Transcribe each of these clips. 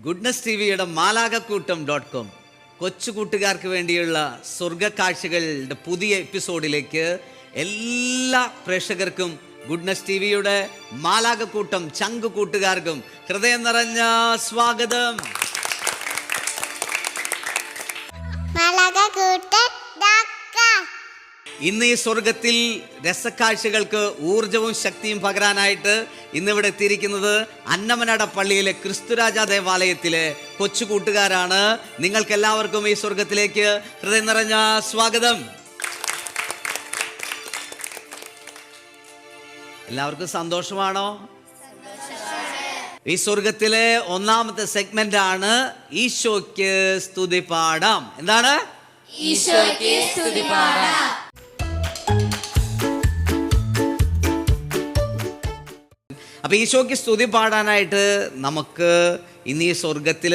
Goodness ടിവിയുടെ മാലാകക്കൂട്ടം.com കൊച്ചു കൂട്ടുകാർക്ക് വേണ്ടിയുള്ള സ്വർഗക്കാഴ്ചകളുടെ പുതിയ എപ്പിസോഡിലേക്ക് എല്ലാ പ്രേക്ഷകർക്കും ഗുഡ്നസ് ടിവിയുടെ മാലാകക്കൂട്ടം ചങ്ക് കൂട്ടുകാർക്കും ഹൃദയം നിറഞ്ഞ സ്വാഗതം. ഇന്ന് ഈ സ്വർഗത്തിൽ രസക്കാഴ്ചകൾക്ക് ഊർജവും ശക്തിയും പകരാനായിട്ട് ഇന്നിവിടെ എത്തിയിരിക്കുന്നത് അന്നമനട പള്ളിയിലെ ക്രിസ്തുരാജ ദേവാലയത്തിലെ കൊച്ചു കൂട്ടുകാരാണ്. നിങ്ങൾക്ക് എല്ലാവർക്കും ഈ സ്വർഗത്തിലേക്ക് ഹൃദയം നിറഞ്ഞ സ്വാഗതം. എല്ലാവർക്കും സന്തോഷമാണോ? ഈ സ്വർഗത്തിലെ ഒന്നാമത്തെ സെഗ്മെന്റ് ആണ് ഈശോയ്ക്ക് സ്തുതി പാടാം. എന്താണ്? ഈശോയ്ക്ക് സ്തുതി പാടാം. അപ്പം ഈശോയ്ക്ക് സ്തുതി പാടാനായിട്ട് നമുക്ക് ഇന്ന് ഈ സ്വർഗത്തിൽ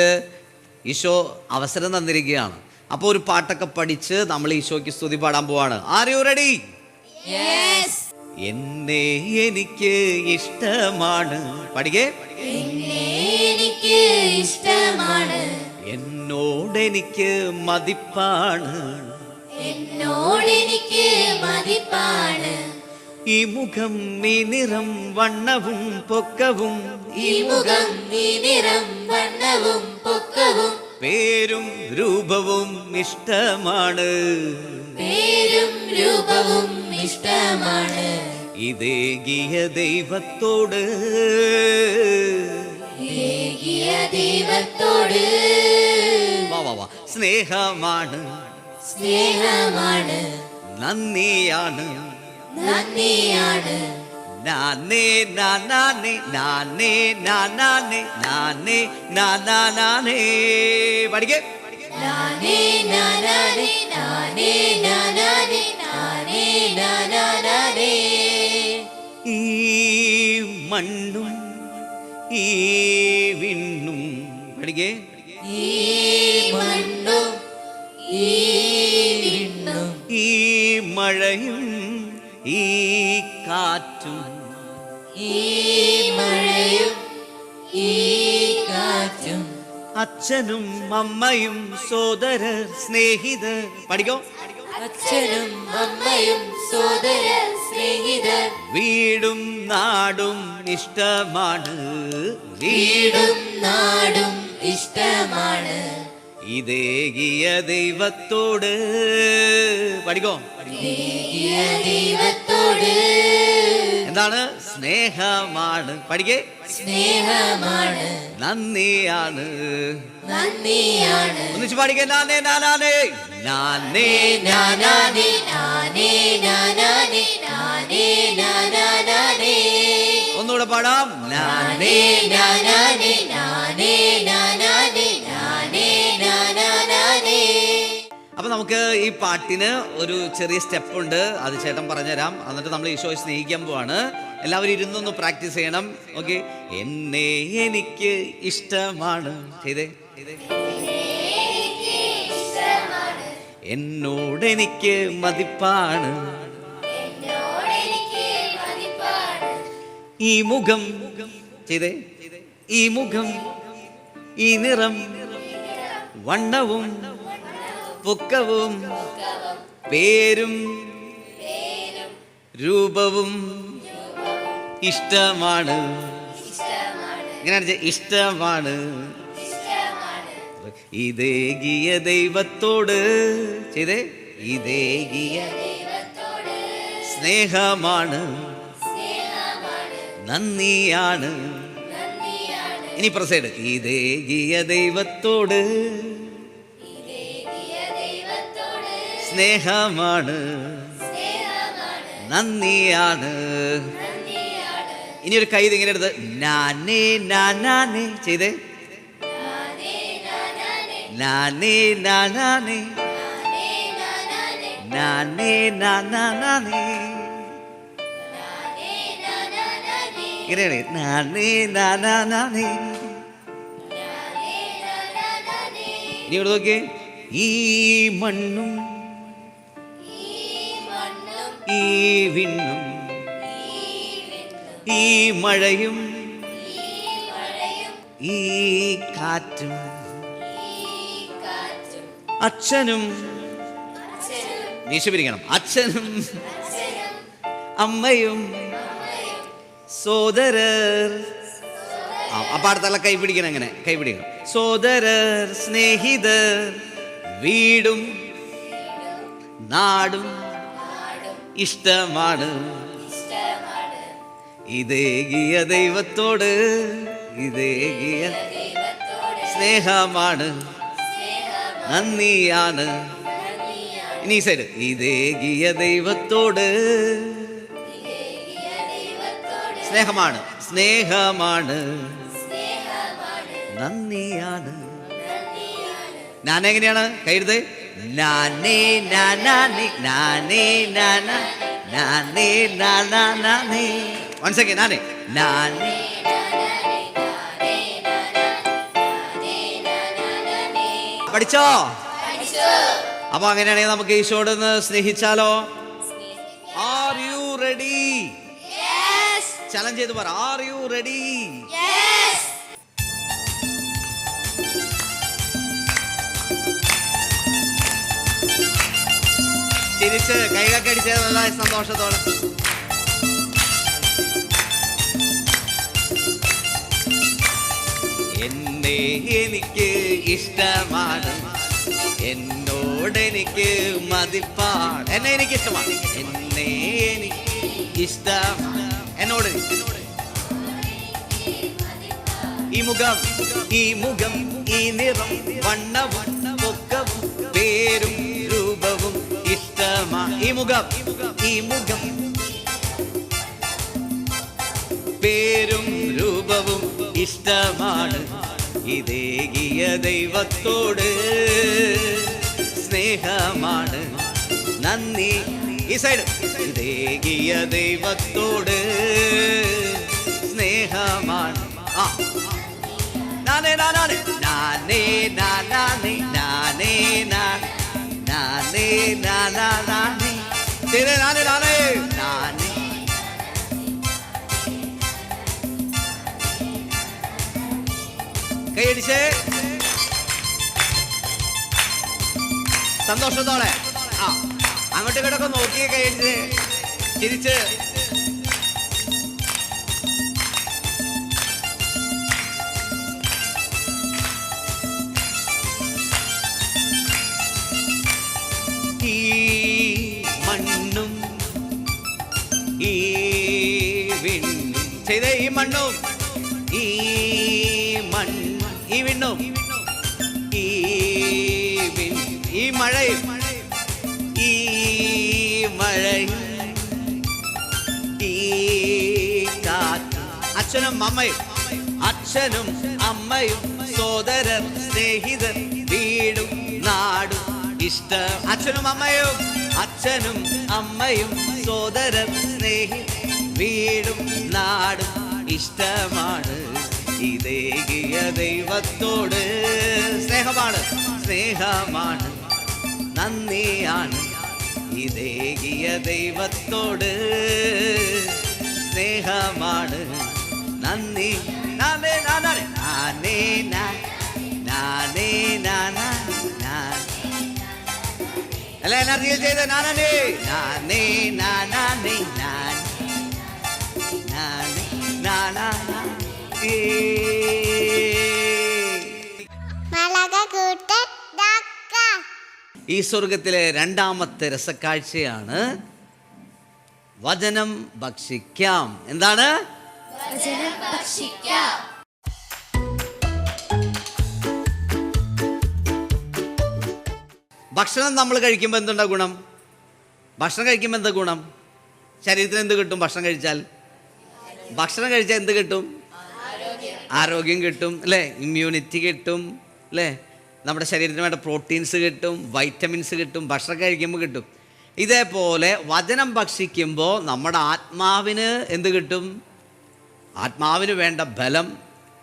ഈശോ അവസരം തന്നിരിക്കുകയാണ്. അപ്പോൾ ഒരു പാട്ടൊക്കെ പഠിച്ച് നമ്മൾ ഈശോയ്ക്ക് സ്തുതി പാടാൻ പോവാണ്. R you ready? എന്നെ എനിക്ക് ഇഷ്ടമാണ്. പഠിക്കേ. എനിക്ക് ഇഷ്ടമാണ്, എന്നോടെനിക്ക് മതിപ്പാണ്, എന്നോടെനിക്ക് മതിപ്പാണ്. ഈ മുഖം ഈ നിറം വണ്ണവും പൊക്കവും, ഈ മുഖം ഈ നിറം വണ്ണവും പൊക്കവും, പേരും രൂപവും ഇഷ്ടമാണ്, പേരും രൂപവും ഇഷ്ടമാണ്. ഇതേകിയ ദൈവത്തോട്, ഏകിയ ദൈവത്തോട് വാ വാ വാ സ്നേഹമാണ്, സ്നേഹമാണ്, നന്ദിയാണ്, നന്ദിയാണ്. നാനേ നാനേ നാനേ നാനേ നാനേ നാനേ. പഠിക്കേ. നാനേ നാനേ നാനേ നാനേ നാനേ നാനേ. ഈ മണ്ണും ഈ വിണ്ണും. പഠിക്കേ. ഈ മണ്ണും ഈ വിണ്ണും, ഈ മഴയും ഈ കാറ്റും, ഈ മഴയും ഈ കാറ്റും, അച്ഛനും അമ്മയും സോദരർ സ്നേഹിതർ. പഠിക്കോ. അച്ഛനും അമ്മയും സോദര സ്നേഹിതർ, വീടും നാടും ഇഷ്ടമാണ്, വീടും നാടും ഇഷ്ടമാണ്. ഇതേകിയ ദൈവത്തോട്. പഠിക്കോ. ഏകിയ ദൈവത്തോട് എന്താണ്? സ്നേഹമാണ്. പഠിക്കേ. സ്നേഹമാണ്, നന്ദിയാണ്, നന്ദിയാണ്. ഒന്നിച്ച് പഠിക്കേ. നാനേ നാനേ നാനേ നാനേ നാനേ നാനേ നാനേ നാനേ. ഒന്നുകൂടെ പാടാം. നാനേ. നാനേ നാനേ നാനേ നാനേ നാനേ. അപ്പൊ നമുക്ക് ഈ പാട്ടിന് ഒരു ചെറിയ സ്റ്റെപ്പ് ഉണ്ട്, അത് ചേട്ടൻ പറഞ്ഞുതരാം. എന്നിട്ട് നമ്മൾ ഈശോയെ സ്നേഹിക്കാൻ പോവാണ്. എല്ലാവരും ഇരുന്നൊന്ന് പ്രാക്ടീസ് ചെയ്യണം. ഓക്കെ. എന്നെ എനിക്ക് ഇഷ്ടമാണ്. ചെയ്തേ. എന്നോടെനിക്ക് മതിപ്പാണ്, ഈ മുഖം. ചെയ്തേ. ഈ മുഖം ഈ നിറം വണ്ണവും പൊക്കവും, പേരും രൂപവും ഇഷ്ടമാണ്. ഇങ്ങനെ ഇഷ്ടമാണ്. ഇതേകിയ ദൈവത്തോട്. ചെയ്തേ. ഇതേകിയ സ്നേഹമാണ്, നന്ദിയാണ്. ഇനി പ്രസൈഡ്. ഇതേകിയ ദൈവത്തോട് സ്നേഹമാണ്, നന്ദിയാണ്. ഇനി ഒരു കൈ ഇങ്ങനെ എടുത്ത് നാനേ നാനേ. ചെയ്തേ. നാനേ നാനേ നാനേ നാനേ. ഇങ്ങനെയാണ്. നാനേ നാനേ. ഇനി ഇവിടെ നോക്കിയേ. ഈ മണ്ണും ഈ വിണ്ണും ഈ മഴയും ഈ കാറ്റും അച്ഛനും നീശ പിരിക്കണം. അച്ഛനും അമ്മയും സോദരർ. അപ്പൊ അടുത്തുള്ള കൈ പിടിക്കണം. എങ്ങനെ കൈ പിടിക്കണം? സോദരർ, സ്നേഹിതർ, വീടും നാടും ഇഷ്ടമാണ്. ഇതേകിയ ദൈവത്തോട് ഇതേകിയ സ്നേഹമാണ്, നന്ദിയാണ്. ഇനി സൈഡ്. ഇതേകിയ ദൈവത്തോട് സ്നേഹമാണ്, സ്നേഹമാണ്, നന്ദിയാണ്. ഞാനെങ്ങനെയാണ് കൈരുത്? നാനേ നാനേ നാനേ നാന നാനേ നാനേ. One second. നാനേ നാനേ. പഠിച്ചോ? അപ്പൊ അങ്ങനെയാണെങ്കിൽ നമുക്ക് ഈശോട് ഒന്ന് സ്നേഹിച്ചാലോ? Are you ready? ചലഞ്ച് ചെയ്ത് പറ. Are you ready? ചിരിച്ച് കൈകൊക്കെ അടിച്ച് നല്ല സന്തോഷത്തോടെ. എന്നെ എനിക്ക് ഇഷ്ടമാണ്, എന്നോടെനിക്ക് മതിപ്പാണ്. എന്നെ എനിക്ക് ഇഷ്ടമാണ്, എന്നെ എനിക്ക് ഇഷ്ടമാണ്, എന്നോട്. ഈ മുഖം, ഈ മുഖം, ഈ നിറം, വണ്ണവും പൊക്കവും പേരും രൂപവും ഇഷ്ടമാണ്. ഈ മുഖം, ഈ മുഖം, പേരും രൂപവും ഇഷ്ടമാണ്. ഇതേകിയ ദൈവത്തോട് സ്നേഹമാണ്, നന്ദി. ഈ സൈഡ്. ഇതേകിയ ദൈവത്തോട് സ്നേഹമാണ്. ആ നാനേ നാനേ നാനേ നാനേ നാനേ നാനേ നാനേ ശരി. നാനേ നാനേ നാനേ. കൈയടിച്ച് സന്തോഷത്തോടെ. ആ അങ്ങോട്ടും ഇങ്ങോട്ടൊക്കെ നോക്കി കൈയടിച്ച് ചിരിച്ച്. ഈ മണ്ണും ഈ വിണ്ണും ചെയ്തേ. ഈ മണ്ണും ഈ മണ്ണും ഈ വിണ്ണും ഈ ഈ മഴയും ഈ മഴയും ഈ കാറ്റും. അച്ഛനും അമ്മയും, അച്ഛനും അമ്മയും സോദരർ, സ്നേഹിതർ, വീടും നാടും ഇഷ്ടം. അച്ഛനും അമ്മയും, അച്ഛനും അമ്മയും സോദരർ, സ്നേഹിതർ, വീടും നാടും ഇഷ്ടമാണ്. ഇതേകിയ ദൈവത്തോട് സ്നേഹമാണ്, സ്നേഹമാണ്, നന്ദിയാണ്. ഇതേകിയ ദൈവത്തോട് സ്നേഹമാണ്, നന്ദി. നാനേ നാനേ നാനേ നാനേ നാനേ. അല്ല എനർജിയിൽ ചെയ്ത നാനേ നാനേ നാനേ നാനേ. ഈ സ്വർഗത്തിലെ രണ്ടാമത്തെ രസക്കാഴ്ചയാണ് വചനം ഭക്ഷിക്കാം. എന്താണ്? ഭക്ഷണം നമ്മൾ കഴിക്കുമ്പോൾ എന്തുണ്ടാ ഗുണം? ഭക്ഷണം കഴിക്കുമ്പോൾ എന്താ ഗുണം? ശരീരത്തിന് എന്ത് കിട്ടും? ഭക്ഷണം കഴിച്ചാൽ എന്ത് കിട്ടും? ആരോഗ്യം കിട്ടും അല്ലേ? ഇമ്മ്യൂണിറ്റി കിട്ടും അല്ലേ? നമ്മുടെ ശരീരത്തിന് വേണ്ട പ്രോട്ടീൻസ് കിട്ടും, വൈറ്റമിൻസ് കിട്ടും, ഭക്ഷണം കഴിക്കുമ്പോൾ കിട്ടും. ഇതേപോലെ വചനം ഭക്ഷിക്കുമ്പോൾ നമ്മുടെ ആത്മാവിന് എന്ത് കിട്ടും? ആത്മാവിന് വേണ്ട ബലം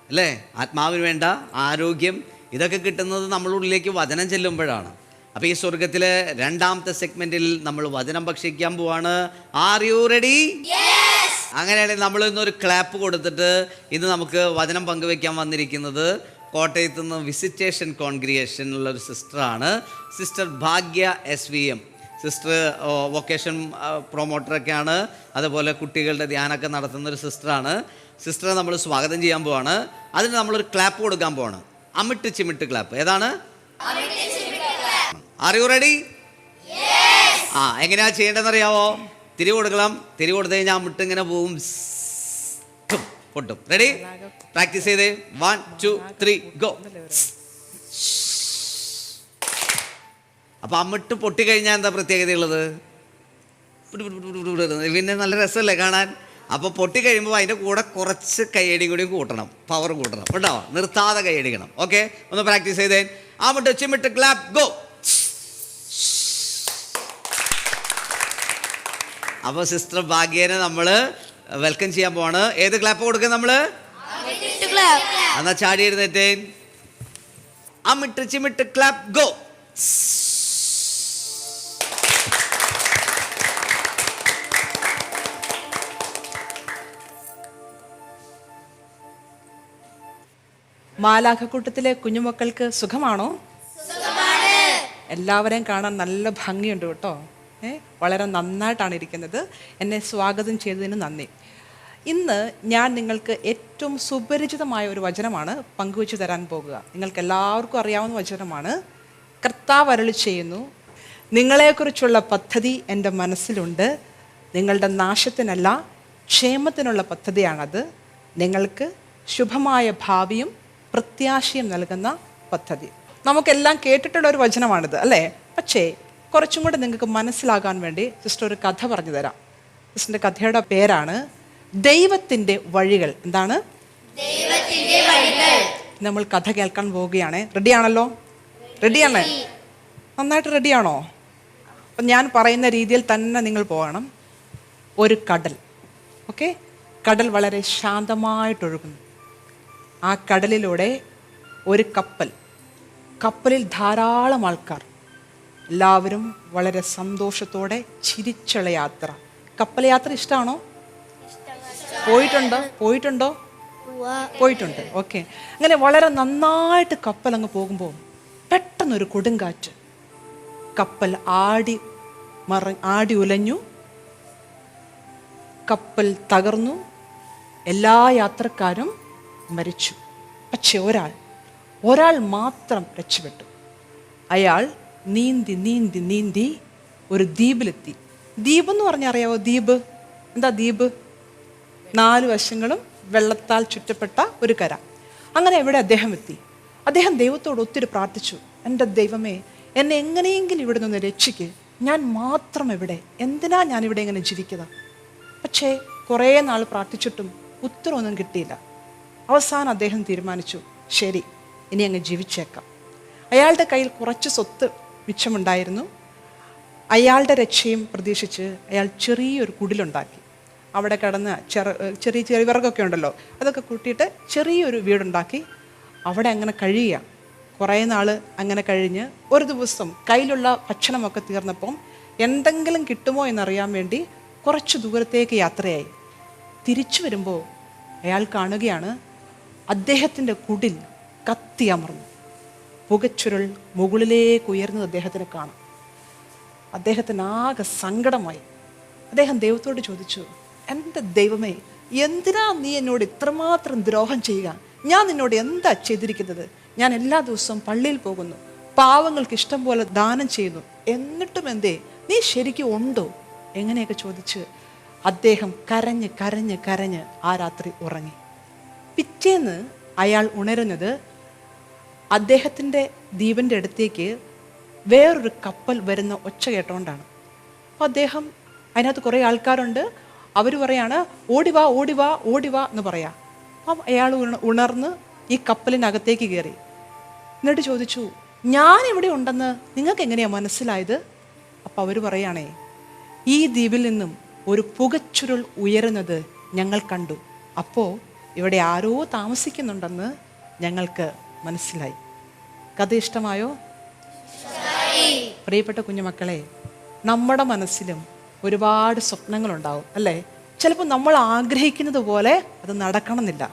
അല്ലേ? ആത്മാവിന് വേണ്ട ആരോഗ്യം, ഇതൊക്കെ കിട്ടുന്നത് നമ്മുടെ ഉള്ളിലേക്ക് വചനം ചെല്ലുമ്പോഴാണ്. അപ്പോൾ ഈ സ്വർഗത്തിലെ രണ്ടാമത്തെ സെഗ്മെന്റിൽ നമ്മൾ വചനം ഭക്ഷിക്കാൻ പോവാണ്. R you ready? അങ്ങനെയാണെങ്കിൽ നമ്മൾ ഇന്നൊരു ക്ലാപ്പ് കൊടുത്തിട്ട് ഇന്ന് നമുക്ക് വചനം പങ്കുവെക്കാൻ വന്നിരിക്കുന്നത് കോട്ടയത്ത് നിന്ന് വിസിറ്റേഷൻ കോൺഗ്രിഗേഷനുള്ള ഒരു സിസ്റ്ററാണ്, സിസ്റ്റർ ഭാഗ്യ SVM. സിസ്റ്റർ വൊക്കേഷൻ പ്രൊമോട്ടറൊക്കെയാണ്, അതുപോലെ കുട്ടികളുടെ ധ്യാനമൊക്കെ നടത്തുന്ന ഒരു സിസ്റ്ററാണ്. സിസ്റ്ററെ നമ്മൾ സ്വാഗതം ചെയ്യാൻ പോവാണ്. അതിന് നമ്മളൊരു ക്ലാപ്പ് കൊടുക്കാൻ പോവാണ്. അമിട്ട് ചിമിട്ട് ക്ലാപ്പ്. ഏതാണ്? R you ready? എങ്ങനെയാ ചെയ്യേണ്ടതെന്ന് അറിയാവോ? തിരി കൊടുക്കണം. തിരി കൊടുത്തു കഴിഞ്ഞാൽ അമിട്ട് ഇങ്ങനെ പോവും, പൊട്ടും. റെഡി? പ്രാക്ടീസ് ചെയ്തേ. 1 2 3 ഗോ. അപ്പൊ അമ്മിട്ട് പൊട്ടിക്കഴിഞ്ഞാൽ എന്താ പ്രത്യേകതയുള്ളത്? പിന്നെ നല്ല രസമല്ലേ കാണാൻ? അപ്പോൾ പൊട്ടിക്കഴിയുമ്പോൾ അതിൻ്റെ കൂടെ കുറച്ച് കൈയടി കൂടി കൂട്ടണം, പവർ കൂട്ടണം കേട്ടോ. നിർത്താതെ കൈയടിക്കണം. ഓക്കെ, ഒന്ന് പ്രാക്ടീസ് ചെയ്തേ. അമ്മിട്ട് ചിമ്മിട്ട് ക്ലാപ്പ് ഗോ. അപ്പോൾ സിസ്റ്റർ ഭാഗ്യനെ നമ്മൾ വെൽക്കം ചെയ്യാൻ പോവാണ്. ഏത് ക്ലാപ്പ് കൊടുക്കുക നമ്മൾ? എന്നാ ചാടി എഴുന്നേറ്റേ. അമ്മിട്ട് ചിമ്മിട്ട് ക്ലാപ്പ് ഗോ. മാലാഖക്കൂട്ടത്തിലെ കുഞ്ഞുമക്കൾക്ക് സുഖമാണോ? എല്ലാവരെയും കാണാൻ നല്ല ഭംഗിയുണ്ട് കേട്ടോ. വളരെ നന്നായിട്ടാണ് ഇരിക്കുന്നത്. എന്നെ സ്വാഗതം ചെയ്തതിന് നന്ദി. ഇന്ന് ഞാൻ നിങ്ങൾക്ക് ഏറ്റവും സുപരിചിതമായ ഒരു വചനമാണ് പങ്കുവെച്ചു തരാൻ പോകുക. നിങ്ങൾക്ക് എല്ലാവർക്കും അറിയാവുന്ന വചനമാണ്. കർത്താവ് അരുളി ചെയ്യുന്നു, നിങ്ങളെക്കുറിച്ചുള്ള പദ്ധതി എൻ്റെ മനസ്സിലുണ്ട്, നിങ്ങളുടെ നാശത്തിനല്ല ക്ഷേമത്തിനുള്ള പദ്ധതിയാണത്, നിങ്ങൾക്ക് ശുഭമായ ഭാവിയും പ്രത്യാശയും നൽകുന്ന പദ്ധതി. നമുക്കെല്ലാം കേട്ടിട്ടുള്ള ഒരു വചനമാണിത് അല്ലേ? പക്ഷേ കുറച്ചും കൂടെ നിങ്ങൾക്ക് മനസ്സിലാകാൻ വേണ്ടി സിസ്റ്റർ ഒരു കഥ പറഞ്ഞു തരാം. സിസ്റ്ററിൻ്റെ കഥയുടെ പേരാണ് ദൈവത്തിൻ്റെ വഴികൾ. എന്താണ്? നമ്മൾ കഥ കേൾക്കാൻ പോവുകയാണ്. റെഡിയാണല്ലോ? റെഡിയാണ്? നന്നായിട്ട് റെഡിയാണോ? അപ്പം ഞാൻ പറയുന്ന രീതിയിൽ തന്നെ നിങ്ങൾ പോകണം. ഒരു കടൽ. ഓക്കെ, കടൽ വളരെ ശാന്തമായിട്ടൊഴുകുന്നു. ആ കടലിലൂടെ ഒരു കപ്പലിൽ ധാരാളം ആൾക്കാർ, എല്ലാവരും വളരെ സന്തോഷത്തോടെ ചിരിച്ചുള്ള യാത്ര. കപ്പൽ യാത്ര ഇഷ്ടമാണോ? പോയിട്ടുണ്ടോ? പോയിട്ടുണ്ട്. ഓക്കെ, അങ്ങനെ വളരെ നന്നായിട്ട് കപ്പൽ അങ്ങ് പോകുമ്പോൾ പെട്ടെന്നൊരു കൊടുങ്കാറ്റ്. കപ്പൽ ആടി ഉലഞ്ഞു, കപ്പൽ തകർന്നു, എല്ലാ യാത്രക്കാരും മരിച്ചു. പക്ഷെ ഒരാൾ മാത്രം രക്ഷപ്പെട്ടു. അയാൾ നീന്തി ഒരു ദ്വീപിലെത്തി. ദ്വീപ് എന്ന് പറഞ്ഞാൽ അറിയാവോ? ദ്വീപ് എന്താ? ദ്വീപ് 4 വശങ്ങളും വെള്ളത്താൽ ചുറ്റപ്പെട്ട ഒരു കര. അങ്ങനെ എവിടെ അദ്ദേഹം എത്തി. അദ്ദേഹം ദൈവത്തോട് ഒത്തിരി പ്രാർത്ഥിച്ചു, എൻ്റെ ദൈവമേ, എന്നെ എങ്ങനെയെങ്കിലും ഇവിടെ നിന്ന് രക്ഷിക്ക്, ഞാൻ മാത്രം എവിടെ, എന്തിനാ ഞാനിവിടെ ഇങ്ങനെ ജീവിക്കുക? പക്ഷേ കുറേ നാൾ പ്രാർത്ഥിച്ചിട്ടും ഉത്തരവൊന്നും കിട്ടിയില്ല. അവസാനം അദ്ദേഹം തീരുമാനിച്ചു, ശരി, ഇനി അങ്ങ് ജീവിച്ചേക്കാം. അയാളുടെ കയ്യിൽ കുറച്ച് സ്വത്ത് മിച്ചമുണ്ടായിരുന്നു. അയാളുടെ രക്ഷയും പ്രതീക്ഷിച്ച് അയാൾ ചെറിയൊരു കുടിലുണ്ടാക്കി. അവിടെ കിടന്ന് ചെറിയ വിറകൊക്കെ ഉണ്ടല്ലോ, അതൊക്കെ കൂട്ടിയിട്ട് ചെറിയൊരു വീടുണ്ടാക്കി അവിടെ അങ്ങനെ കഴിയുക. കുറേ നാൾ അങ്ങനെ കഴിഞ്ഞ് ഒരു ദിവസം കയ്യിലുള്ള ഭക്ഷണമൊക്കെ തീർന്നപ്പം എന്തെങ്കിലും കിട്ടുമോ എന്നറിയാൻ വേണ്ടി കുറച്ച് ദൂരത്തേക്ക് യാത്രയായി. തിരിച്ചു വരുമ്പോൾ അയാൾ കാണുകയാണ്, അദ്ദേഹത്തിൻ്റെ കുടിൽ കത്തിയമർന്നു. പുകച്ചുരുൾ മുകളിലേക്ക് ഉയർന്നത് അദ്ദേഹത്തിന് കാണാം. അദ്ദേഹത്തിന് ആകെ സങ്കടമായി. അദ്ദേഹം ദൈവത്തോട് ചോദിച്ചു, എൻ്റെ ദൈവമേ, എന്തിനാ നീ എന്നോട് ഇത്രമാത്രം ദ്രോഹം ചെയ്യുക? ഞാൻ നിന്നോട് എന്താ ചെയ്തിരിക്കുന്നത്? ഞാൻ എല്ലാ ദിവസവും പള്ളിയിൽ പോകുന്നു, പാവങ്ങൾക്ക് ഇഷ്ടം പോലെ ദാനം ചെയ്യുന്നു, എന്നിട്ടും എന്തേ? നീ ശരിക്കും ഉണ്ടോ? എങ്ങനെയൊക്കെ ചോദിച്ച് അദ്ദേഹം കരഞ്ഞ് ആ രാത്രി ഉറങ്ങി. പിറ്റേന്ന് അയാൾ ഉണരുന്നത് അദ്ദേഹത്തിൻ്റെ ദ്വീപിൻ്റെ അടുത്തേക്ക് വേറൊരു കപ്പൽ വരുന്ന ഒച്ച കേട്ടോണ്ടാണ്. അപ്പോൾ അദ്ദേഹം, അതിനകത്ത് കുറേ ആൾക്കാരുണ്ട്, അവർ പറയാണ്, ഓടിവാ ഓടിവാ ഓടിവാ എന്ന് പറയാം. അപ്പം അയാൾ ഉണർന്ന് ഈ കപ്പലിനകത്തേക്ക് കയറി. എന്നിട്ട് ചോദിച്ചു, ഞാൻ ഇവിടെ ഉണ്ടെന്ന് നിങ്ങൾക്ക് എങ്ങനെയാണ് മനസ്സിലായത്? അപ്പം അവർ പറയാണേ, ഈ ദ്വീപിൽ നിന്നും ഒരു പുകച്ചുരുൾ ഉയരുന്നത് ഞങ്ങൾ കണ്ടു. അപ്പോൾ ഇവിടെ ആരോ താമസിക്കുന്നുണ്ടെന്ന് ഞങ്ങൾക്ക് മനസ്സിലായി. കഥ ഇഷ്ടമായോ? പ്രിയപ്പെട്ട കുഞ്ഞുമക്കളെ, നമ്മുടെ മനസ്സിലും ഒരുപാട് സ്വപ്നങ്ങളുണ്ടാവും അല്ലേ? ചിലപ്പോൾ നമ്മൾ ആഗ്രഹിക്കുന്നത് പോലെ അത് നടക്കണമെന്നില്ല.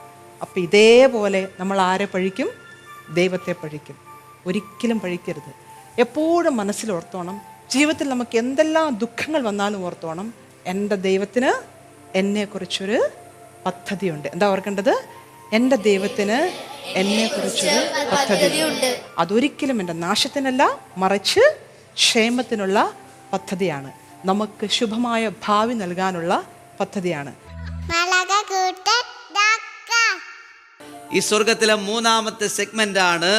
അപ്പം ഇതേപോലെ നമ്മൾ ആരെ പഴിക്കും? ദൈവത്തെ പഴിക്കും. ഒരിക്കലും പഴിക്കരുത്. എപ്പോഴും മനസ്സിൽ ഓർത്തോണം, ജീവിതത്തിൽ നമുക്ക് എന്തെല്ലാം ദുഃഖങ്ങൾ വന്നാലും ഓർത്തോണം, എൻ്റെ ദൈവത്തിന് എന്നെക്കുറിച്ചൊരു പദ്ധതിയുണ്ട്. എന്താ ഓർക്കേണ്ടത്? എൻ്റെ ദൈവത്തിന് എന്നെക്കുറിച്ചൊരു പദ്ധതിയുണ്ട്. അതൊരിക്കലും എൻ്റെ നാശത്തിനല്ല, മറിച്ച് ക്ഷേമത്തിനുള്ള പദ്ധതിയാണ്. നമുക്ക് ശുഭമായ ഭാവി നൽകാനുള്ള പദ്ധതിയാണ്. ഈ സ്വർഗത്തിലെ മൂന്നാമത്തെ സെഗ്മെന്റ് ആണ്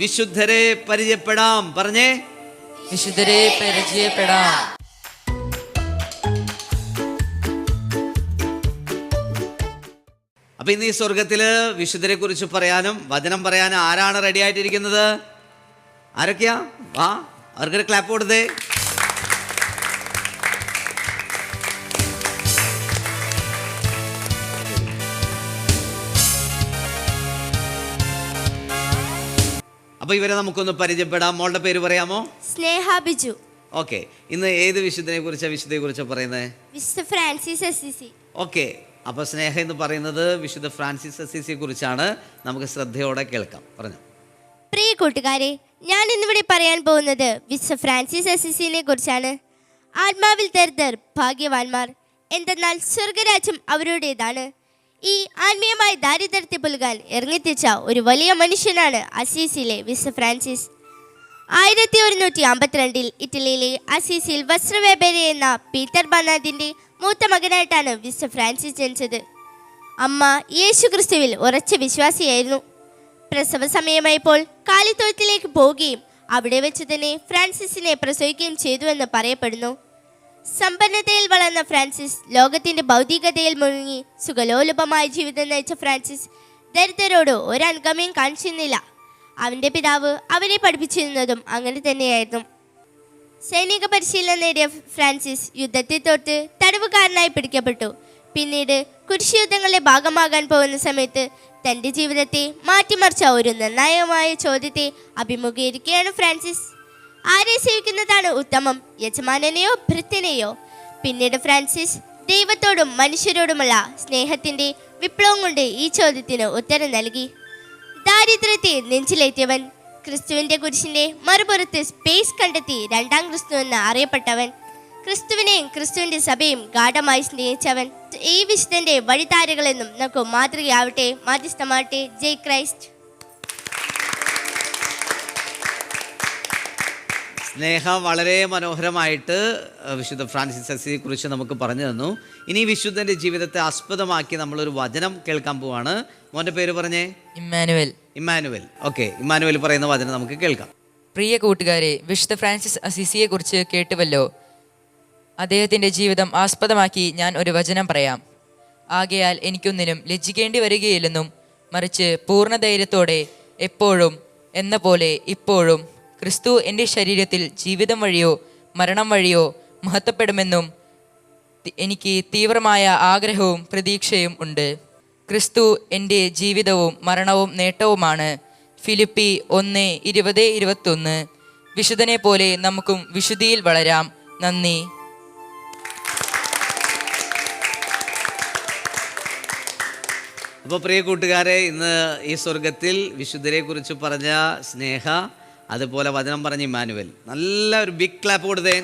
വിശുദ്ധരെ പരിചയപ്പെടാം. പറഞ്ഞേ, വിശുദ്ധരെ പരിചയപ്പെടാം. അപ്പൊ ഇന്ന് ഈ സ്വർഗത്തില് വിശുദ്ധരെ കുറിച്ച് പറയാനും വചനം പറയാനും ആരാണ് റെഡി ആയിട്ടിരിക്കുന്നത്? ആരൊക്കെയാ? വാ, അവർക്കൊരു ക്ലാപ്പ് കൊടുത്തേ. അപ്പൊ ഇവരെ നമുക്കൊന്ന് പരിചയപ്പെടാം. മോളുടെ പേര് പറയാമോ? സ്നേഹ ബിജു. ഓക്കെ, ഇന്ന് ഏത് വിശുദ്ധനെ കുറിച്ചാ പറയുന്നത്? വിശുദ്ധ ഫ്രാൻസിസ് അസിസി. ഓക്കെ, അപ്പൊ സ്നേഹ എന്ന് പറയുന്നത് വിശുദ്ധ ഫ്രാൻസിസ് അസിസിയെ കുറിച്ചാണ്. നമുക്ക് ശ്രദ്ധയോടെ കേൾക്കാം. പറഞ്ഞു. പ്രിയ കൂട്ടുകാരെ, ഞാൻ ഇന്നിവിടെ പറയാൻ പോകുന്നത് വിശുദ്ധ ഫ്രാൻസിസ് അസിസിനെ കുറിച്ചാണ്. ആത്മാവിൽ ദരിദ്രർ ഭാഗ്യവാന്മാർ, എന്തെന്നാൽ സ്വർഗരാജ്യം അവരുടേതാണ്. ഈ ആത്മീയമായ ദാരിദ്ര്യത്തെ പുൽകാൻ ഇറങ്ങിത്തിച്ച ഒരു വലിയ മനുഷ്യനാണ് അസീസിയിലെ വിശുദ്ധ ഫ്രാൻസിസ്. 1152 ഇറ്റലിയിലെ അസീസിൽ വസ്ത്രവ്യാപാരി എന്ന പീറ്റർ ബർണാർഡിന്റെ മൂത്ത മകനായിട്ടാണ് വിശുദ്ധ ഫ്രാൻസിസ് ജനിച്ചത്. അമ്മ യേശു ക്രിസ്തുവിൽ ഉറച്ച വിശ്വാസിയായിരുന്നു. പ്രസവ സമയമായപ്പോൾ കാലിത്തൊഴുത്തിലേക്ക് പോവുകയും അവിടെ വെച്ച് തന്നെ ഫ്രാൻസിസിനെ പ്രസവിക്കുകയും ചെയ്തുവെന്ന് പറയപ്പെടുന്നു. സമ്പന്നതയിൽ വളർന്ന ഫ്രാൻസിസ് ലോകത്തിന്റെ ഭൗതികതയിൽ മുഴുകി സുഖലോലുപമായ ജീവിതം നയിച്ച ഫ്രാൻസിസ് ദരിദ്രരോട് ഒരനുകമ്പയും കാണിച്ചിരുന്നില്ല. അവന്റെ പിതാവ് അവനെ പഠിപ്പിച്ചിരുന്നതും അങ്ങനെ തന്നെയായിരുന്നു. സൈനിക പരിശീലനം നേടിയ ഫ്രാൻസിസ് യുദ്ധത്തിൽ തോറ്റ് തടവുകാരനായി പിടിക്കപ്പെട്ടു. പിന്നീട് കുരിശുയുദ്ധങ്ങളുടെ ഭാഗമാകാൻ പോകുന്ന സമയത്ത് തൻ്റെ ജീവിതത്തെ മാറ്റിമറിച്ച ഒരു നിർണായകമായ ചോദ്യത്തെ അഭിമുഖീകരിക്കുകയാണ് ഫ്രാൻസിസ്. ആരെ സേവിക്കുന്നതാണ് ഉത്തമം, യജമാനനെയോ ഭൃത്യനെയോ? പിന്നീട് ഫ്രാൻസിസ് ദൈവത്തോടും മനുഷ്യരോടുമുള്ള സ്നേഹത്തിൻ്റെ വിപ്ലവം കൊണ്ട് ഈ ചോദ്യത്തിന് ഉത്തരം നൽകി. ദാരിദ്ര്യത്തെ നെഞ്ചിലേറ്റിയവൻ, ക്രിസ്തുവിൻ്റെ കുരിശിൻ്റെ മറുപുറത്ത് സ്പേസ് കണ്ടെത്തി രണ്ടാം ക്രിസ്തു എന്ന് അറിയപ്പെട്ടവൻ, ക്രിസ്തുവിനെയും ക്രിസ്തുവിൻ്റെ സഭയും ഗാഢമായി സ്നേഹിച്ചവൻ. ഈ വിശുദ്ധൻ്റെ വഴിത്താരകളെന്നും നമുക്ക് മാതൃകയാവട്ടെ. മാധ്യസ്ഥമാവട്ടെ. ജയ് ക്രൈസ്റ്റ്. സ്നേഹ വളരെ മനോഹരമായിട്ട് വിശുദ്ധ ഫ്രാൻസിസ് അസിസിയെ കുറിച്ച് നമുക്ക് പറഞ്ഞു തന്നു. ഇനി വിശുദ്ധൻ്റെ ജീവിതത്തെ ആസ്പദമാക്കി നമ്മളൊരു വചനം കേൾക്കാൻ പോവാണ്. മോൻ്റെ പേര് പറഞ്ഞേ. ഇമ്മാനുവൽ. ഇമ്മാനുവൽ. ഓക്കെ, ഇമ്മാനുവൽ പറയുന്ന വചനം നമുക്ക് കേൾക്കാം. പ്രിയ കൂട്ടുകാരെ, വിശുദ്ധ ഫ്രാൻസിസ് അസിസിയെ കുറിച്ച് കേട്ടുവല്ലോ. അദ്ദേഹത്തിൻ്റെ ജീവിതം ആസ്പദമാക്കി ഞാൻ ഒരു വചനം പറയാം. ആകയാൽ എനിക്കൊന്നിനും ലജ്ജിക്കേണ്ടി വരികയില്ലെന്നും, മറിച്ച് പൂർണ്ണ ധൈര്യത്തോടെ എപ്പോഴും എന്ന പോലെ ഇപ്പോഴും ക്രിസ്തു എൻ്റെ ശരീരത്തിൽ ജീവിതം വഴിയോ മരണം വഴിയോ മഹത്വപ്പെടുമെന്നും എനിക്ക് തീവ്രമായ ആഗ്രഹവും പ്രതീക്ഷയും ഉണ്ട്. ക്രിസ്തു എൻ്റെ ജീവിതവും മരണവും നേട്ടവുമാണ്. ഫിലിപ്പി 1:20-21. വിശുദ്ധനെ പോലെ നമുക്കും വിശുദ്ധിയിൽ വളരാം. നന്ദി. അപ്പോൾ പ്രിയ കൂട്ടുകാരെ, ഇന്ന് ഈ സ്വർഗത്തിൽ വിശുദ്ധരെ കുറിച്ച് പറഞ്ഞ സ്നേഹ, അതുപോലെ വചനം പറഞ്ഞ ഇമ്മാനുവൽ, നല്ല ഒരു ബിഗ് ക്ലാപ്പ് കൊടുത്തേ.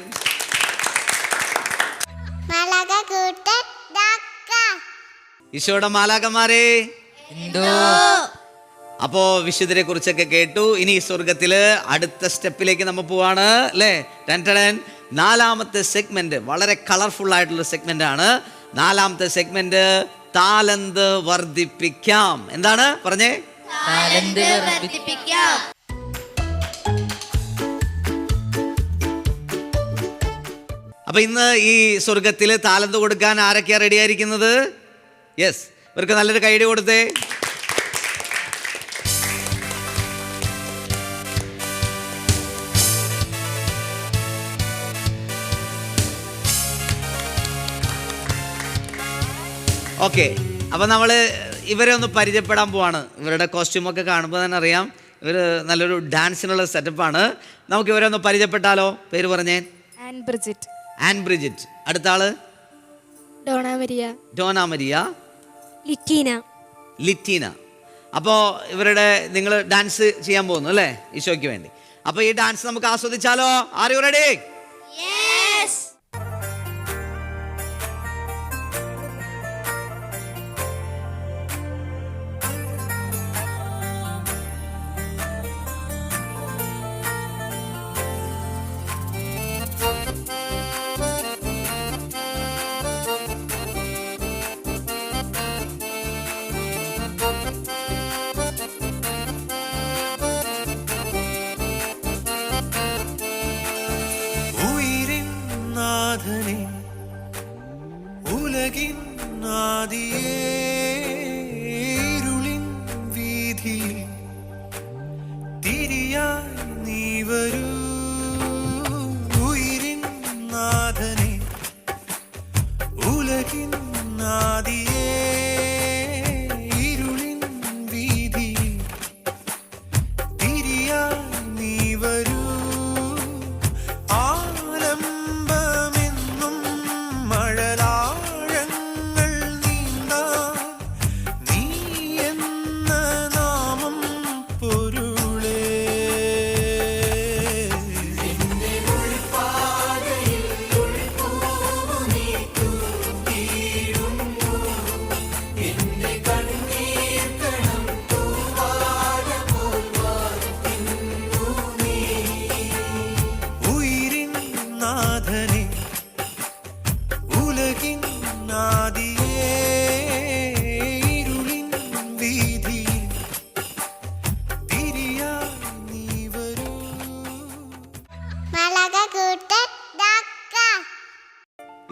ഈശോയുടെ മാലാകന്മാരെ എന്തോ. അപ്പോൾ വിശുദ്ധരെ കുറിച്ചൊക്കെ കേട്ടു. ഇനി ഈ സ്വർഗത്തില് അടുത്ത സ്റ്റെപ്പിലേക്ക് നമ്മൾ പോവാണ് അല്ലേ? നാലാമത്തെ സെഗ്മെന്റ് വളരെ കളർഫുൾ ആയിട്ടുള്ള സെഗ്മെന്റ് ആണ്. നാലാമത്തെ സെഗ്മെന്റ് താലന്ത് വർദ്ധിപ്പിക്കാം. എന്താണ് പറഞ്ഞേ? താലന്ത് വർദ്ധിപ്പിക്കാം. അപ്പൊ ഇന്ന് ഈ സ്വർഗത്തില് താലന്ത് കൊടുക്കാൻ ആരൊക്കെയാ റെഡി ആയിരിക്കുന്നത്? യെസ്, ഇവർക്ക് നല്ലൊരു കൈഡി കൊടുത്തേ. ഓക്കെ, അപ്പം നമ്മൾ ഇവരെ ഒന്ന് പരിചയപ്പെടാൻ പോവാണ്. ഇവരുടെ കോസ്റ്റ്യൂമൊക്കെ കാണുമ്പോൾ തന്നെ അറിയാം ഇവർ നല്ലൊരു ഡാൻസിനുള്ള സെറ്റപ്പാണ്. നമുക്ക് ഇവരെ ഒന്ന് പരിചയപ്പെട്ടാലോ? പേര് പറഞ്ഞേ. An Bridget. An Bridget. അടുത്ത ആള് ഡോണ മരിയ, ലിറ്റീന. അപ്പോൾ ഇവരുടെ നിങ്ങൾ ഡാൻസ് ചെയ്യാൻ പോകുന്നു അല്ലേ ഈശോയ്ക്ക് വേണ്ടി. അപ്പോൾ ഈ ഡാൻസ് നമുക്ക് ആസ്വദിച്ചാലോ? R you ready? നാഥനെ ഉലകിൻ ആദിയേ ഇരുളിൻ വീഥിയിൽ തിരിയായി നീ വരൂ. ഉയിരിൻ നാഥനെ ഉലകിൻ ആദിയേ ഇരുളിൻ വീഥിയിൽ തിരിയായി നീ വരൂ.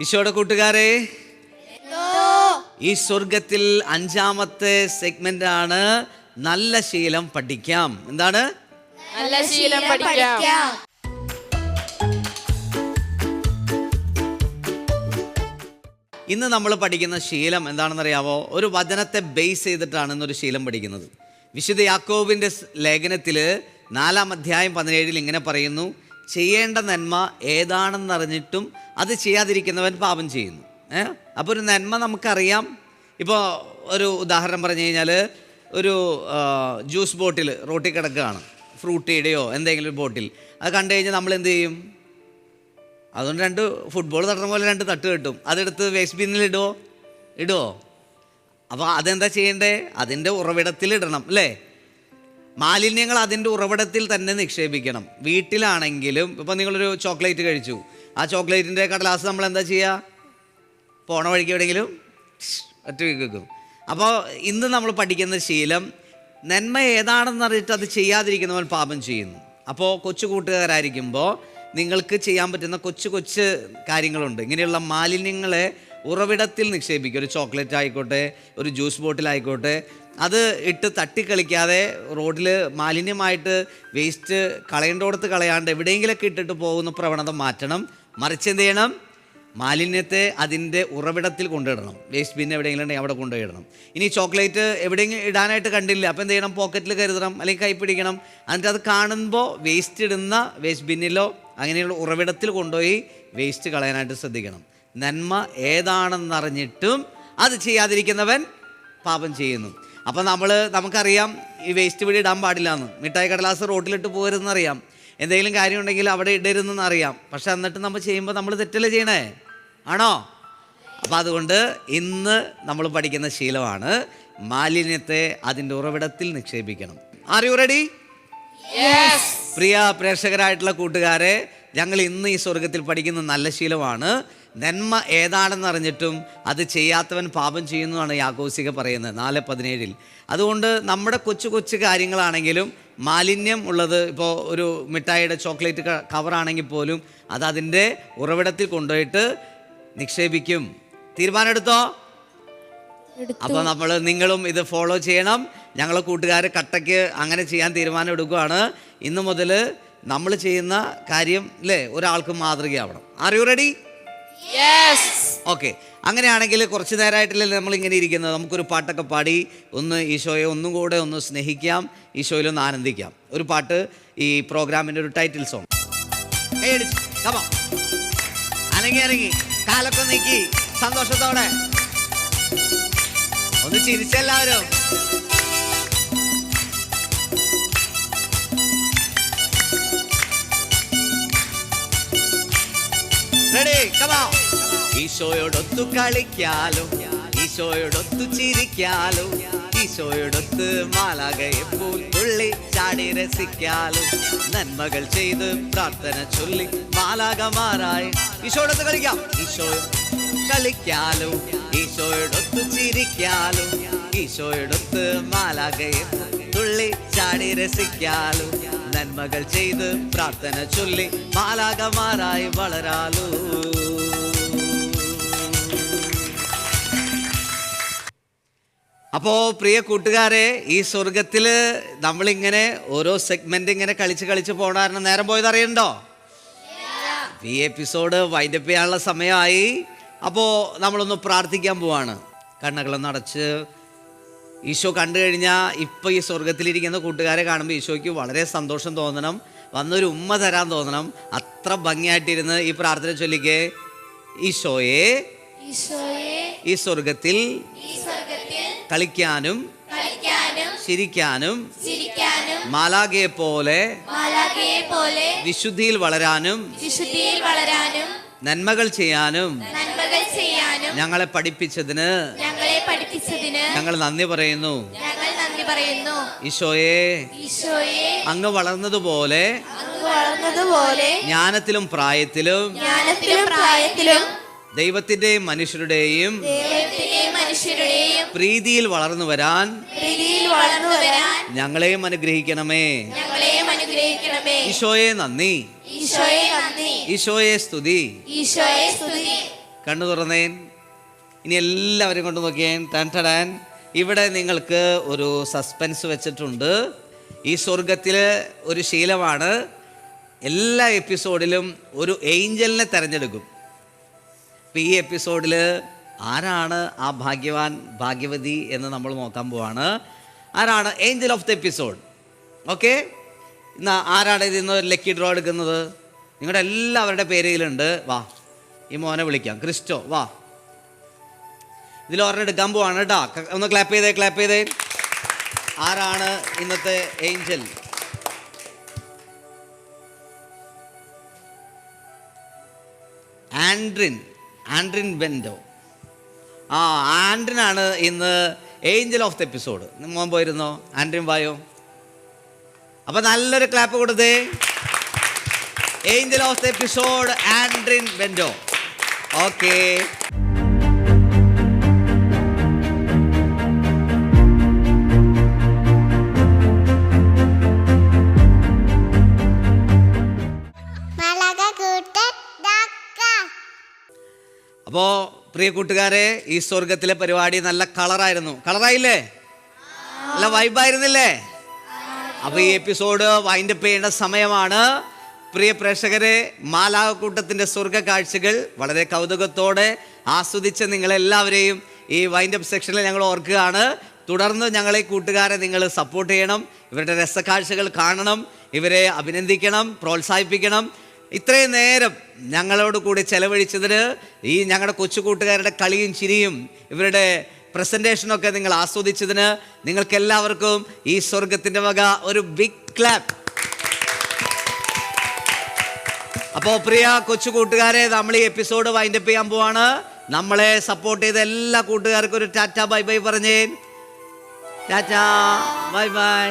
ഈശോയുടെ കൂട്ടുകാരെ, ഈ സ്വർഗത്തിൽ 5ാമത്തെ സെഗ്മെന്റ് ആണ് നല്ല ശീലം പഠിക്കാം. എന്താണ്? നല്ല ശീലം പഠിക്കാം. ഇന്ന് നമ്മൾ പഠിക്കുന്ന ശീലം എന്താണെന്നറിയാവോ? ഒരു വചനത്തെ ബേസ് ചെയ്തിട്ടാണ് ഇന്നൊരു ശീലം പഠിക്കുന്നത്. വിശുദ്ധ യാക്കോബിൻ്റെ ലേഖനത്തിൽ 4-ാം അധ്യായം 17 ഇങ്ങനെ പറയുന്നു: ചെയ്യേണ്ട നന്മ ഏതാണെന്നറിഞ്ഞിട്ടും അത് ചെയ്യാതിരിക്കുന്നവൻ പാപം ചെയ്യുന്നു. അപ്പോൾ ഒരു നന്മ നമുക്കറിയാം. ഇപ്പോൾ ഒരു ഉദാഹരണം പറഞ്ഞു കഴിഞ്ഞാൽ, ഒരു ജ്യൂസ് ബോട്ടിൽ റോട്ടിൽ കിടക്കുകയാണ്, ഫ്രൂട്ടിയുടെയോ എന്തെങ്കിലും ഒരു ബോട്ടിൽ. അത് കണ്ടു കഴിഞ്ഞാൽ നമ്മൾ എന്ത് ചെയ്യും? അതുകൊണ്ട് 2 ഫുട്ബോൾ തട്ടുന്ന പോലെ 2 തട്ട് കിട്ടും. അതെടുത്ത് വേസ്റ്റ് ബിന്നിൽ ഇടുമോ? അപ്പോൾ അതെന്താ ചെയ്യേണ്ടേ? അതിൻ്റെ ഉറവിടത്തിൽ ഇടണം അല്ലേ? മാലിന്യങ്ങൾ അതിൻ്റെ ഉറവിടത്തിൽ തന്നെ നിക്ഷേപിക്കണം. വീട്ടിലാണെങ്കിലും ഇപ്പോൾ നിങ്ങളൊരു ചോക്ലേറ്റ് കഴിച്ചു, ആ ചോക്ലേറ്റിൻ്റെ കടലാസ് നമ്മൾ എന്താ ചെയ്യുക? പോണ വഴിക്ക് എവിടെയെങ്കിലും ഒറ്റ വെക്കും. അപ്പോൾ ഇന്ന് നമ്മൾ പഠിക്കുന്ന ശീലം, നന്മ ഏതാണെന്നറിയിട്ട് അത് ചെയ്യാതിരിക്കുന്നവൻ പാപം ചെയ്യുന്നു. അപ്പോൾ കൊച്ചു കൂട്ടുകാരായിരിക്കുമ്പോൾ നിങ്ങൾക്ക് ചെയ്യാൻ പറ്റുന്ന കൊച്ചു കാര്യങ്ങളുണ്ട്. ഇങ്ങനെയുള്ള മാലിന്യങ്ങളെ ഉറവിടത്തിൽ നിക്ഷേപിക്കുക. ഒരു ചോക്ലേറ്റ് ആയിക്കോട്ടെ, ഒരു ജ്യൂസ് ബോട്ടിലായിക്കോട്ടെ, അത് ഇട്ട് തട്ടിക്കളിക്കാതെ റോഡിൽ മാലിന്യമായിട്ട് വേസ്റ്റ് കളയേണ്ടോടത്ത് കളയാണ്ട് എവിടെയെങ്കിലൊക്കെ ഇട്ടിട്ട് പോകുന്ന പ്രവണത മാറ്റണം. മറിച്ച് എന്ത് ചെയ്യണം? മാലിന്യത്തെ അതിൻ്റെ ഉറവിടത്തിൽ കൊണ്ടിടണം. വേസ്റ്റ് ബിൻ എവിടെയെങ്കിലും ഉണ്ടെങ്കിൽ അവിടെ കൊണ്ടുപോയിടണം. ഇനി ചോക്ലേറ്റ് എവിടെയെങ്കിലും ഇടാനായിട്ട് കണ്ടില്ല, അപ്പോൾ എന്ത് ചെയ്യണം? പോക്കറ്റിൽ കരുതണം, അല്ലെങ്കിൽ കൈ പിടിക്കണം. എന്നിട്ട് അത് കാണുമ്പോൾ വേസ്റ്റ് ഇടുന്ന വേസ്റ്റ് ബിന്നിലോ അങ്ങനെയുള്ള ഉറവിടത്തിൽ കൊണ്ടുപോയി വേസ്റ്റ് കളയാനായിട്ട് ശ്രദ്ധിക്കണം. നന്മ ഏതാണെന്നറിഞ്ഞിട്ടും അത് ചെയ്യാതിരിക്കുന്നവൻ പാപം ചെയ്യുന്നു. അപ്പോൾ നമുക്കറിയാം ഈ വേസ്റ്റ് ഇവിടെ ഇടാൻ പാടില്ല എന്ന്. മിഠായി കടലാസ് റോട്ടിലിട്ട് പോകരുതെന്നറിയാം, എന്തെങ്കിലും കാര്യമുണ്ടെങ്കിൽ അവിടെ ഇടരുതെന്ന് അറിയാം. പക്ഷെ എന്നിട്ട് നമ്മൾ ചെയ്യുമ്പോൾ നമ്മൾ തെറ്റല്ലേ ചെയ്യണേ? ആണോ? അപ്പോൾ അതുകൊണ്ട് ഇന്ന് നമ്മൾ പഠിക്കുന്ന ശീലമാണ് മാലിന്യത്തെ അതിൻ്റെ ഉറവിടത്തിൽ നിക്ഷേപിക്കണം. Are you ready? പ്രിയ പ്രേക്ഷകരായിട്ടുള്ള കൂട്ടുകാരെ, ഞങ്ങൾ ഇന്ന് ഈ സ്വർഗത്തിൽ പഠിക്കുന്ന നല്ല ശീലമാണ് നന്മ ഏതാണെന്നറിഞ്ഞിട്ടും അത് ചെയ്യാത്തവൻ പാപം ചെയ്യുന്നതാണ് യാക്കോബിക പറയുന്നത് 4:17. അതുകൊണ്ട് നമ്മുടെ കൊച്ചു കാര്യങ്ങളാണെങ്കിലും മാലിന്യം ഉള്ളത്, ഇപ്പോൾ ഒരു മിഠായിയുടെ ചോക്ലേറ്റ് കവറാണെങ്കിൽ പോലും അത് അതിൻ്റെ ഉറവിടത്തിൽ കൊണ്ടുപോയിട്ട് നിക്ഷേപിക്കും. തീരുമാനം എടുത്തോ? അപ്പോൾ നിങ്ങളും ഇത് ഫോളോ ചെയ്യണം. ഞങ്ങളെ കൂട്ടുകാർ കട്ടയ്ക്ക് അങ്ങനെ ചെയ്യാൻ തീരുമാനം എടുക്കുകയാണ്. ഇന്ന് മുതൽ നമ്മൾ ചെയ്യുന്ന കാര്യം അല്ലേ ഒരാൾക്ക് മാതൃകയാവണം. Are you ready? ഓക്കെ. അങ്ങനെയാണെങ്കിൽ കുറച്ച് നേരമായിട്ടില്ലേ നമ്മളിങ്ങനെ ഇരിക്കുന്നത്, നമുക്കൊരു പാട്ടൊക്കെ പാടി ഒന്ന് ഈശോയെ ഒന്നും കൂടെ ഒന്ന് സ്നേഹിക്കാം, ഈശോയിലൊന്ന് ആനന്ദിക്കാം. ഒരു പാട്ട്, ഈ പ്രോഗ്രാമിൻ്റെ ഒരു ടൈറ്റിൽ സോങ്. അനങ്ങി കാലൊക്കെ നീക്കി സന്തോഷത്തോടെ ഒന്ന് ചിരിച്ചെല്ലാവരും. Ready, come on. ഈശോയോടൊത്തു കളിക്കാലോ, ഈശോയോടൊത്തു ചിരിക്കാലോ, ഈശോയോടൊത്ത് മാലാഖയെ പോൽ തുള്ളി ചാടി രസിക്കാലോ, നന്മകൾ ചെയ്ത് പ്രാർത്ഥന ചൊല്ലി മാലാഖമാരായി ഈശോയോടൊത്ത് കളിക്കാം. ഈശോ കളിക്കാലോ, ഈശോയോടൊത്തു ചിരിക്കാലോ, ഈശോയോടൊത്ത് മാലാഖയെ പോൽ തുള്ളി ചാടി രസിക്കാലോ, നന്മകൾ ചെയ്ത് പ്രാർത്ഥന ചൊല്ലി മാലാഖമാരായി വളരാലോ. അപ്പോൾ പ്രിയ കൂട്ടുകാരെ, ഈ സ്വർഗത്തിൽ നമ്മളിങ്ങനെ ഓരോ സെഗ്മെന്റ് ഇങ്ങനെ കളിച്ച് പോകണ നേരം പോയത് അറിയണ്ടോ? ഈ എപ്പിസോഡ് വൈൻഡപ്പ് ചെയ്യാനുള്ള സമയമായി. അപ്പോൾ നമ്മളൊന്ന് പ്രാർത്ഥിക്കാൻ പോവാണ്. കണ്ണുകളൊന്ന് അടച്ച് ഈശോ കണ്ടു കഴിഞ്ഞാൽ ഇപ്പോൾ ഈ സ്വർഗത്തിലിരിക്കുന്ന കൂട്ടുകാരെ കാണുമ്പോൾ ഈശോയ്ക്ക് വളരെ സന്തോഷം തോന്നണം, വന്നൊരു ഉമ്മ തരാൻ തോന്നണം. അത്ര ഭംഗിയായിട്ടിരുന്ന് ഈ പ്രാർത്ഥന ചൊല്ലിക്കേ. ഈശോയെ ഈ സ്വർഗത്തിൽ കളിക്കാനും ചിരിക്കാനും മാലാഖയെ പോലെ വിശുദ്ധിയിൽ വളരാനും നന്മകൾ ചെയ്യാനും ഞങ്ങളെ പഠിപ്പിച്ചതിന് ഞങ്ങൾ നന്ദി പറയുന്നു. ഈശോയെ അങ്ങ് വളർന്നതുപോലെ ജ്ഞാനത്തിലും പ്രായത്തിലും ദൈവത്തിന്റെയും മനുഷ്യരുടെയും പ്രീതിയിൽ വളർന്നു വരാൻ ഞങ്ങളെയും അനുഗ്രഹിക്കണമേ. ഈശോയെ നന്ദി, ഈശോയെ സ്തുതി. കണ്ണു തുറന്നേൻ. ഇനി എല്ലാവരും കൊണ്ട് നോക്കിയേൻ. ടൻ. ഇവിടെ നിങ്ങൾക്ക് ഒരു സസ്പെൻസ് വെച്ചിട്ടുണ്ട്. ഈ സ്വർഗത്തിൽ ഒരു ശീലമാണ്, എല്ലാ എപ്പിസോഡിലും ഒരു ഏഞ്ചലിനെ തിരഞ്ഞെടുക്കും. ഇപ്പം ഈ എപ്പിസോഡിൽ ആരാണ് ആ ഭാഗ്യവാൻ ഭാഗ്യവതി എന്ന് നമ്മൾ നോക്കാൻ പോവാണ്. ആരാണ് Angel of the episode? Okay, ഇന്ന് ആരാണ് ഇതിന്ന് ഒരു ലക്കി ഡ്രോ എടുക്കുന്നത്? നിങ്ങളുടെ എല്ലാവരുടെ പേരിലുണ്ട്. വാ, ഈ മോനെ വിളിക്കാം. ക്രിസ്റ്റോ, വാ. ഇതിൽ ഒരെണ്ണം എടുക്കാൻ പോവാണ് കേട്ടോ. ഒന്ന് ക്ലാപ്പ് ചെയ്തേ. ആരാണ് ഇന്നത്തെ ഏഞ്ചൽ? ആൻഡ്രിൻ ബെൻഡോ. ആൻഡ്രിനാണ് ഇന്ന് ഏഞ്ചൽ ഓഫ് ദ എപ്പിസോഡ്. മോൻ പോയിരുന്നോ? ആൻഡ്രിൻ വായോ. അപ്പൊ നല്ലൊരു ക്ലാപ്പ് കൊടുത്തേ. Angel of the episode Andrin Bendo. Okay, അപ്പോൾ പ്രിയ കൂട്ടുകാരെ, ഈ സ്വർഗത്തിലെ പരിപാടി നല്ല കളറായിരുന്നു. കളറായില്ലേ? നല്ല വൈബായിരുന്നില്ലേ? അപ്പോൾ ഈ എപ്പിസോഡ് വൈൻഡപ്പ് ചെയ്യേണ്ട സമയമാണ്. പ്രിയ പ്രേക്ഷകരെ, മാലാഖക്കൂട്ടത്തിൻ്റെ സ്വർഗ കാഴ്ചകൾ വളരെ കൗതുകത്തോടെ ആസ്വദിച്ച നിങ്ങളെല്ലാവരെയും ഈ വൈൻഡപ്പ് സെക്ഷനിൽ ഞങ്ങൾ ഓർക്കുകയാണ്. തുടർന്ന് ഞങ്ങളെ കൂട്ടുകാരെ നിങ്ങൾ സപ്പോർട്ട് ചെയ്യണം. ഇവരുടെ രസക്കാഴ്ചകൾ കാണണം, ഇവരെ അഭിനന്ദിക്കണം, പ്രോത്സാഹിപ്പിക്കണം. ഇത്രയും നേരം ഞങ്ങളോട് കൂടി ചെലവഴിച്ചതിന്, ഈ ഞങ്ങളുടെ കൊച്ചു കൂട്ടുകാരുടെ കളിയും ചിരിയും ഇവരുടെ പ്രസൻറ്റേഷനൊക്കെ നിങ്ങൾ ആസ്വദിച്ചതിന് നിങ്ങൾക്കെല്ലാവർക്കും ഈ സ്വർഗത്തിൻ്റെ വക ഒരു ബിഗ് ക്ലാപ്പ്. അപ്പോൾ പ്രിയ കൊച്ചു കൂട്ടുകാരെ, നമ്മൾ ഈ എപ്പിസോഡ് വൈൻഡപ്പ് ചെയ്യാൻ പോവാണ്. നമ്മളെ സപ്പോർട്ട് ചെയ്ത എല്ലാ കൂട്ടുകാർക്കും ഒരു ടാറ്റ ബൈ ബൈ പറഞ്ഞേ. Tata bye bye.